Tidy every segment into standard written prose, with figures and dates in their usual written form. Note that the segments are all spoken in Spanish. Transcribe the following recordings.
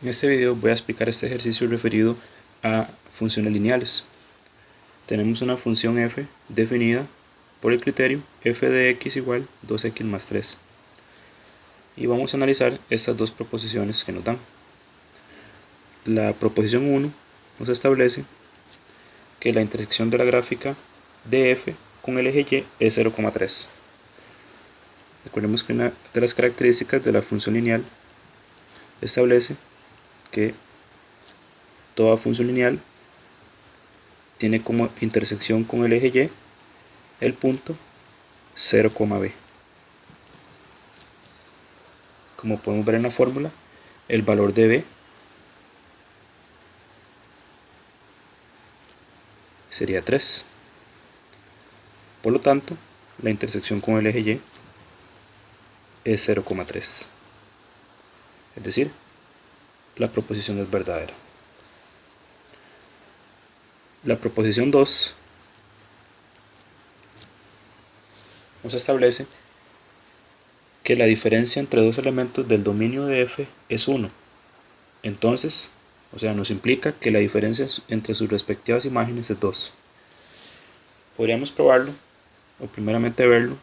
En este video voy a explicar este ejercicio referido a funciones lineales. Tenemos una función f definida por el criterio f de x igual 2x más 3. Y vamos a analizar estas dos proposiciones que nos dan. La proposición 1 nos establece que la intersección de la gráfica de f con el eje y es 0,3. Recordemos que una de las características de la función lineal establece que toda función lineal tiene como intersección con el eje y el punto 0, b. Como podemos ver en la fórmula, el valor de b sería 3. Por lo tanto, la intersección con el eje y es 0,3. Es decir, la proposición es verdadera. La proposición 2 nos establece que la diferencia entre dos elementos del dominio de f es 1. Entonces, nos implica que la diferencia entre sus respectivas imágenes es 2. Podríamos probarlo, o primeramente verlo,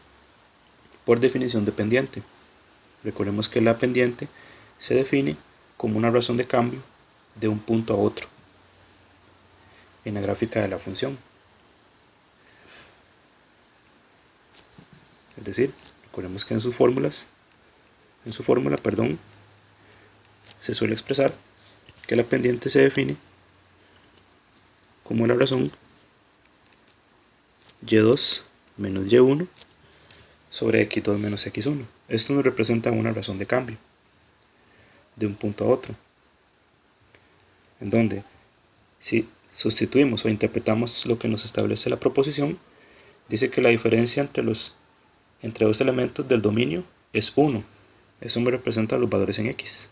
por definición de pendiente. Recordemos que la pendiente se define como una razón de cambio de un punto a otro en la gráfica de la función. Es decir, recordemos que en su fórmula, se suele expresar que la pendiente se define como la razón y2 menos y1 sobre x2 menos x1. Esto nos representa una razón de cambio de un punto a otro, en donde si sustituimos o interpretamos lo que nos establece la proposición, dice que la diferencia entre dos elementos del dominio es 1. Eso me representa los valores en x.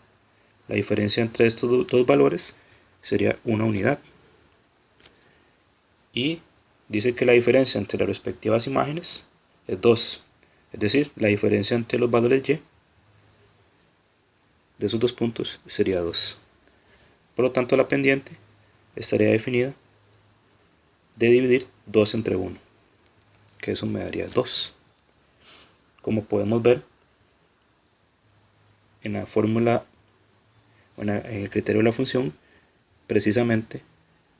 La diferencia entre estos dos valores sería una unidad. Y dice que la diferencia entre las respectivas imágenes es 2. Es decir, la diferencia entre los valores y de esos dos puntos sería 2. Por lo tanto, la pendiente estaría definida de dividir 2 entre 1, que eso me daría 2. Como podemos ver en la fórmula, en el criterio de la función, precisamente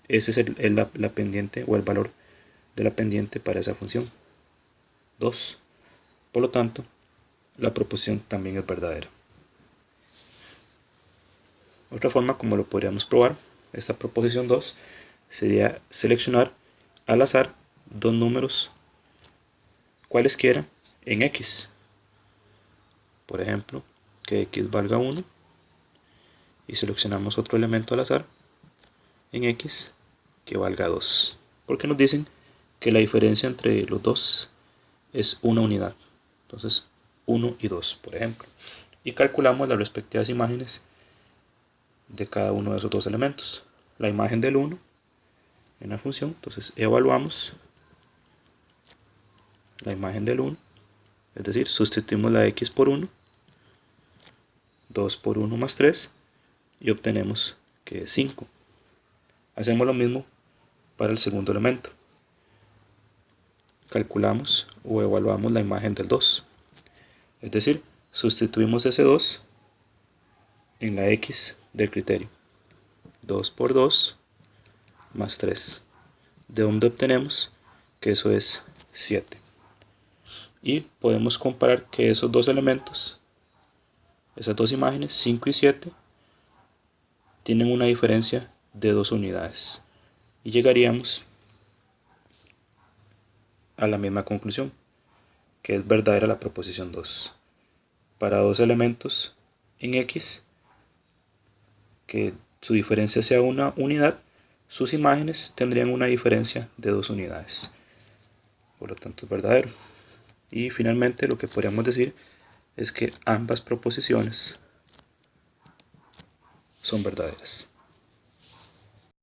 ese es la pendiente o el valor de la pendiente para esa función, 2. Por lo tanto, la proposición también es verdadera. Otra forma como lo podríamos probar, esta proposición 2, sería seleccionar al azar dos números cualesquiera en x. Por ejemplo, que x valga 1 y seleccionamos otro elemento al azar en x que valga 2. Porque nos dicen que la diferencia entre los dos es una unidad. Entonces, 1 y 2, por ejemplo. Y calculamos las respectivas imágenes de cada uno de esos dos elementos. La imagen del 1 en la función, entonces evaluamos la imagen del 1, es decir, sustituimos la x por 1, 2 por 1 más 3, y obtenemos que es 5. Hacemos lo mismo para el segundo elemento. Calculamos o evaluamos la imagen del 2, es decir, sustituimos ese 2 en la x del criterio. 2 por 2 más 3, de donde obtenemos que eso es 7. Y podemos comparar que esos dos elementos, esas dos imágenes, 5 y 7, tienen una diferencia de 2 unidades. Y llegaríamos a la misma conclusión, que es verdadera la proposición 2. Para dos elementos en x, que su diferencia sea una unidad, sus imágenes tendrían una diferencia de 2 unidades. Por lo tanto, es verdadero. Y finalmente, lo que podríamos decir es que ambas proposiciones son verdaderas.